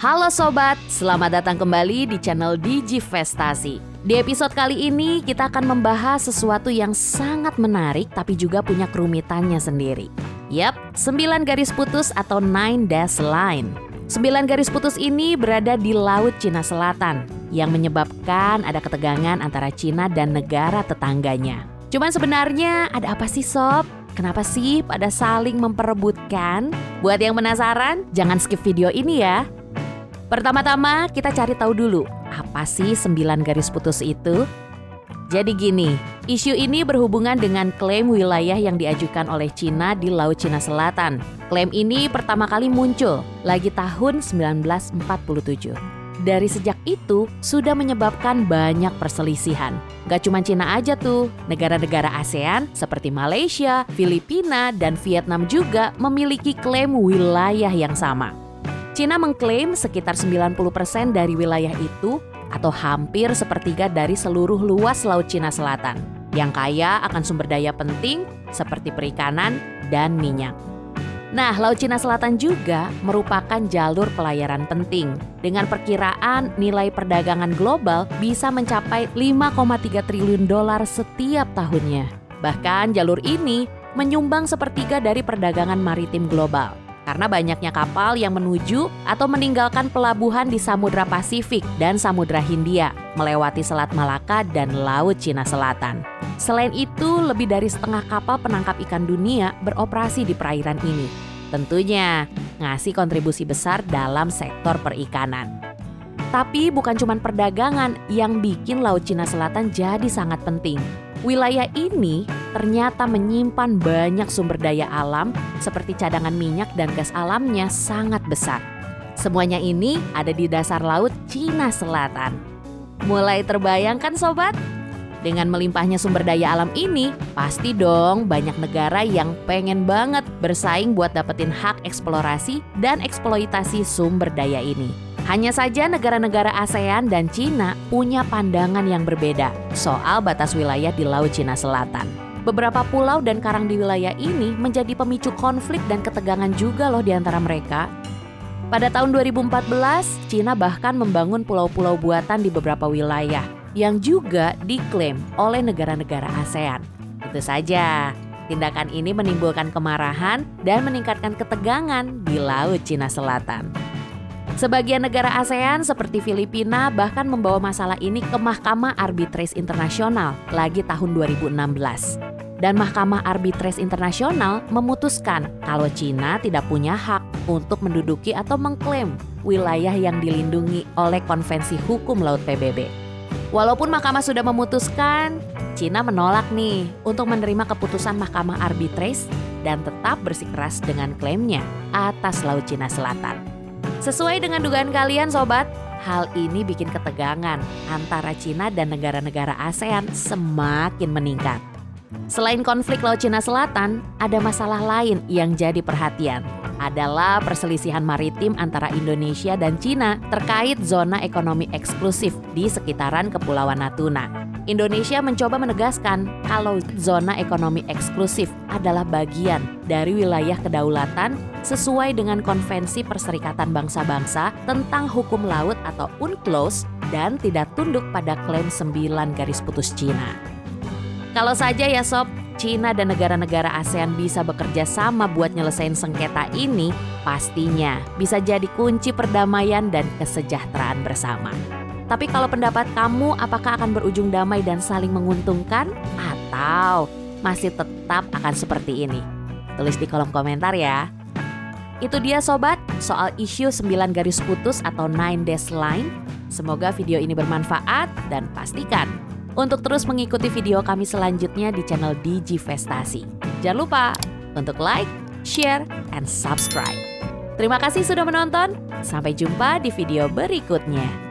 Halo sobat, selamat datang kembali di channel Digivestasi. Di episode kali ini kita akan membahas sesuatu yang sangat menarik tapi juga punya kerumitannya sendiri. Yap, 9 garis putus atau 9 dash line. 9 garis putus ini berada di Laut Cina Selatan yang menyebabkan ada ketegangan antara Cina dan negara tetangganya. Cuman sebenarnya ada apa sih sob? Kenapa sih pada saling memperebutkan? Buat yang penasaran, jangan skip video ini ya. Pertama-tama kita cari tahu dulu, apa sih 9 garis putus itu? Jadi gini, isu ini berhubungan dengan klaim wilayah yang diajukan oleh Cina di Laut Cina Selatan. Klaim ini pertama kali muncul lagi tahun 1947. Dari sejak itu sudah menyebabkan banyak perselisihan. Gak cuma Cina aja tuh, negara-negara ASEAN seperti Malaysia, Filipina, dan Vietnam juga memiliki klaim wilayah yang sama. Cina mengklaim sekitar 90% dari wilayah itu atau hampir sepertiga dari seluruh luas Laut Cina Selatan yang kaya akan sumber daya penting seperti perikanan dan minyak. Nah, Laut Cina Selatan juga merupakan jalur pelayaran penting dengan perkiraan nilai perdagangan global bisa mencapai 5,3 triliun dolar setiap tahunnya. Bahkan jalur ini menyumbang sepertiga dari perdagangan maritim global. Karena banyaknya kapal yang menuju atau meninggalkan pelabuhan di Samudra Pasifik dan Samudra Hindia, melewati Selat Malaka dan Laut Cina Selatan. Selain itu, lebih dari setengah kapal penangkap ikan dunia beroperasi di perairan ini. Tentunya ngasih kontribusi besar dalam sektor perikanan. Tapi bukan cuma perdagangan yang bikin Laut Cina Selatan jadi sangat penting. Wilayah ini ternyata menyimpan banyak sumber daya alam seperti cadangan minyak dan gas alamnya sangat besar. Semuanya ini ada di dasar Laut Cina Selatan. Mulai terbayangkan sobat? Dengan melimpahnya sumber daya alam ini, pasti dong banyak negara yang pengen banget bersaing buat dapetin hak eksplorasi dan eksploitasi sumber daya ini. Hanya saja negara-negara ASEAN dan Cina punya pandangan yang berbeda soal batas wilayah di Laut Cina Selatan. Beberapa pulau dan karang di wilayah ini menjadi pemicu konflik dan ketegangan juga loh di antara mereka. Pada tahun 2014, Cina bahkan membangun pulau-pulau buatan di beberapa wilayah yang juga diklaim oleh negara-negara ASEAN. Tentu saja, tindakan ini menimbulkan kemarahan dan meningkatkan ketegangan di Laut Cina Selatan. Sebagian negara ASEAN seperti Filipina bahkan membawa masalah ini ke Mahkamah Arbitrase Internasional lagi tahun 2016. Dan Mahkamah Arbitrase Internasional memutuskan kalau Cina tidak punya hak untuk menduduki atau mengklaim wilayah yang dilindungi oleh Konvensi Hukum Laut PBB. Walaupun mahkamah sudah memutuskan, Cina menolak nih untuk menerima keputusan Mahkamah Arbitrase dan tetap bersikeras dengan klaimnya atas Laut Cina Selatan. Sesuai dengan dugaan kalian sobat, hal ini bikin ketegangan antara Cina dan negara-negara ASEAN semakin meningkat. Selain konflik Laut Cina Selatan, ada masalah lain yang jadi perhatian. Adalah perselisihan maritim antara Indonesia dan Cina terkait zona ekonomi eksklusif di sekitaran Kepulauan Natuna. Indonesia mencoba menegaskan kalau zona ekonomi eksklusif adalah bagian dari wilayah kedaulatan sesuai dengan Konvensi Perserikatan Bangsa-Bangsa tentang Hukum Laut atau UNCLOS dan tidak tunduk pada klaim 9 garis putus Cina. Kalau saja ya sob, Cina dan negara-negara ASEAN bisa bekerja sama buat nyelesain sengketa ini, pastinya bisa jadi kunci perdamaian dan kesejahteraan bersama. Tapi kalau pendapat kamu apakah akan berujung damai dan saling menguntungkan? Atau masih tetap akan seperti ini? Tulis di kolom komentar ya. Itu dia sobat, soal isu 9 garis putus atau 9 dash line. Semoga video ini bermanfaat dan pastikan untuk terus mengikuti video kami selanjutnya di channel Digivestasi. Jangan lupa untuk like, share, and subscribe. Terima kasih sudah menonton. Sampai jumpa di video berikutnya.